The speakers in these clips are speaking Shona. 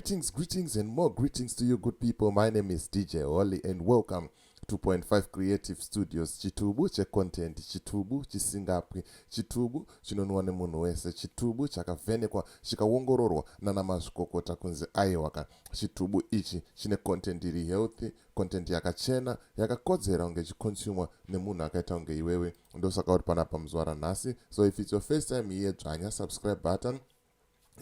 Greetings, and more greetings to you, good people. My name is DJ Oli, and welcome to 2.5 Creative Studios. Chitubu che content, chitubu chisingapwi, chitubu chinonwa nemunhu wese, chitubu chakavhenekwa chikaongororwa nana mazvikokota kunzi aiwaka. Chitubu ichi chine content iri healthy, content yakachena, yakakodzera unge chikonsumwa nemunhu akaita unge iwewe. Ndosaka uri panapa muzuva ranhasi. So if it's your first time here, dzvanya subscribe button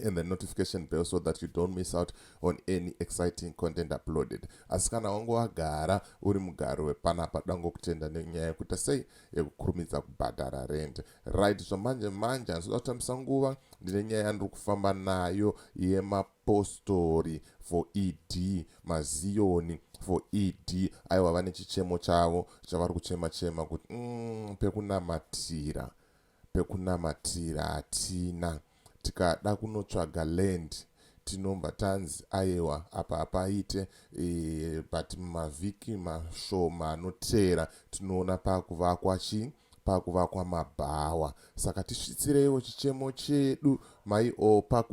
and the notification bell so that you don't miss out on any exciting content uploaded. Asi kana wangu wagara uri mugaro wepanapa dango kutenda nenyaya yekuti sei yekukurumidza kubhadhara rent. Right, zvamanje manje ndinoda kutambisa nguva ndine nyaya yandiri kufamba nayo yema0Stori for ED, maziyoni for ED. Aiwa vane chichemo chavo chavari kuchema kuti pekunamatira hatina. Tikada kunotsvaga land tinomba tanzi aiwa apa paite but mavhiki mashoma anotera tinoona pakuvakwa mabhawa. Saka tisvitsireiwo chichemo chedu maiopa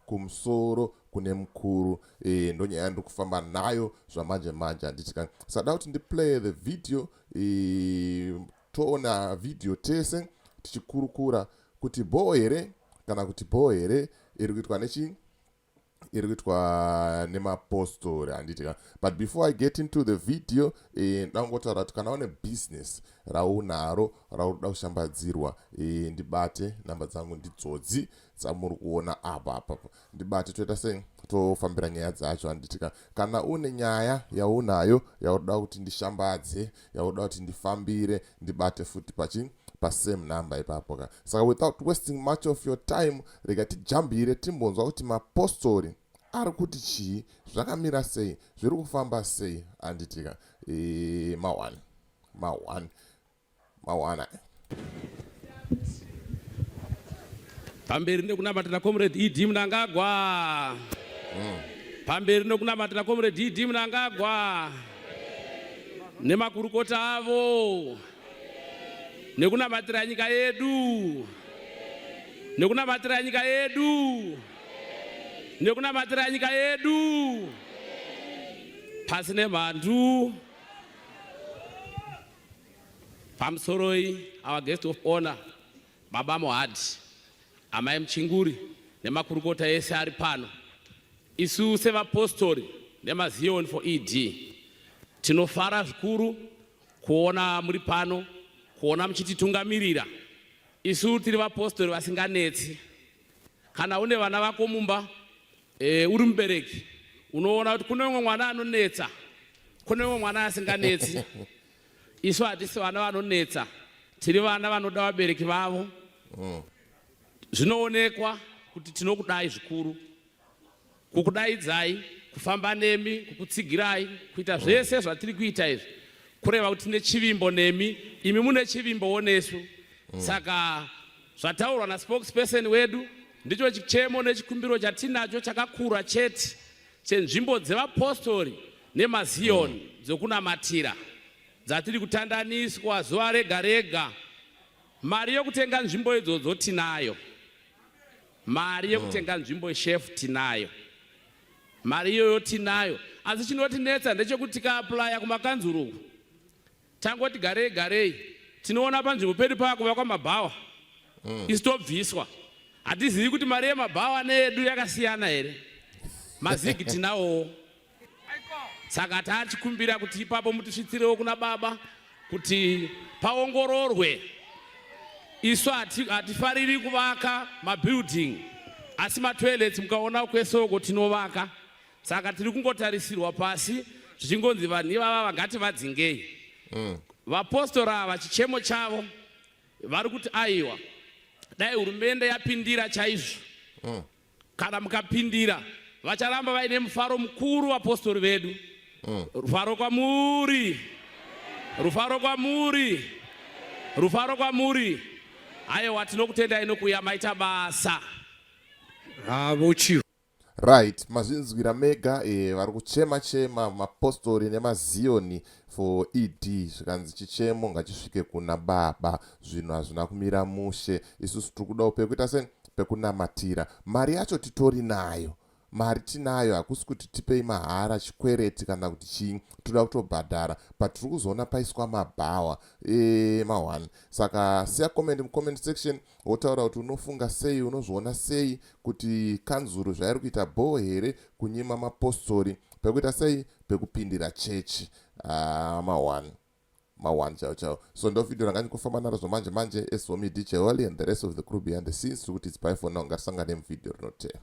kumusoro kune mukuru. Ndonyaya yandiri kufamba nayo zvamanje manje handitika sada kuti ndiplay the video. Toona video tese tichikurukura kuti bho here kana kuti bho here iri kuitwa nechi iri kuitwa nema0Stori handitika. But before I get into the video, ndangotaura kuti kana une business raunaro rauda kushambadzirwa, ndibate namba dzangu ndidzodzi dzamuri kuona apa. Ndibate toita sei tofambira nyaya dzacho handitika. Kana une nyaya yaunayo yauda kuti ndishambadze, yauda kuti ndifambire, ndibate futi same number ipapo. Saka without wasting much of your time, rega tijambire timbonzwa kuti ma0Stori ari kuti chii, zvakamira sei, zviri kufamba sei handitika. mawana pamberi nekunamatira comrade ED Mnangagwa. Pamberi nekunamatira comrade ED Mnangagwa nemakurukota avo, nekunamatira nyika yedu, nekunamatira nyika yedu, nekunamatira nyika yedu pasine mhandu. Pamusoroi our guest of honor Baba Mohadi, amai Muchinguri nemakurukota ese ari pano. Isu seva0Stori nemaziyoni for ED tinofara zvikuru kuona muri pano, kuona muchititungamirira. Isu tiri va0Stori vasinganetsi. Kana une vana vako mumba, uri mubereki, unoona kuti kune umwe mwana anonetsa, kune umwe mwana asinganetsi. Isu hatisi vana vanonetsa, tiri vana vanoda vabereki vavo. Zvinoonekwa kuti tinokudai zvikuru, kukudaidzai, kufamba nemi, kukutsigirai, kuita zvese zvatiri kuita izvi, kureva kuti tine chivimbo nemi, imi mune chivimbowo nesu. Saka zvataurwa naspokesperson wedu ndicho chichemo nechikumbiro chatinacho chakakura chete chenzvimbo dzeva0Stori nemaziyoni dzokunamatira dzatiri kutandaniswa zuva rega rega. Mari yokutenga nzvimbo idzodzo tinayo, mari yokutenga nzvimbo chef tinayo, mari iyoyo tinayo. Asi chinotinetsa ndechekuti tikaaplaya kumakanzuru tangoti garei tinoona panzvimbo pedu pakuvakwa mabhawa isitobviswa. Hatizivi kuti mari yemabhawa neyedu yakasiyana here, mazigi tinawo. Saka tachikumbira kuti ipapo mutisvitsirewo kuna baba kuti paongororwe. Isu hatifariri kuvaka mabuilding, asi matoilets mukaona kwesoko tinovaka. Saka tiri kungotarisirwa pasi zvichingonzi vanhu ivava vangati vadzingei. Va0Stori ava chichemo chavo vari kuti aiwa dai hurumende yapindira chaizvo. Kana mukapindira vacharamba vaine mufaro mukuru va0Stori vedu. Rufaro kwamuri, rufaro kwamuri, rufaro kwamuri. Aiwa tinokutendai nokuuya maita basa. Right, mazvinzwira mega vari kuchema ma0Stori nemaziyoni for ED. Zvikanzi chichemo ngachisvike kuna baba, zvinhu hazvina kumira mushe. Isusu tiri kudawo pekuita sei pekunamatira. Mari yacho titori nayo, mari tinayo, hakusi kuti tipei mahara chikwereti kana kuti chii, toda kutobhadhara, but tiri kuzoona paiswa mabhawa ma1. Saka siya comment mucomment section wotaura kuti unofunga sei, unozviona sei kuti Kanzuru zvairi kuita bho here kunyima mapostori, pekuita sei, pekupindira chechi ma1 chao chao. So ndo video ranga ndikufamba naro manje as for me DJ Wally and the rest of the crew behind the scenes, kuti it's bye for now, ngatisangane mu video rinotevera.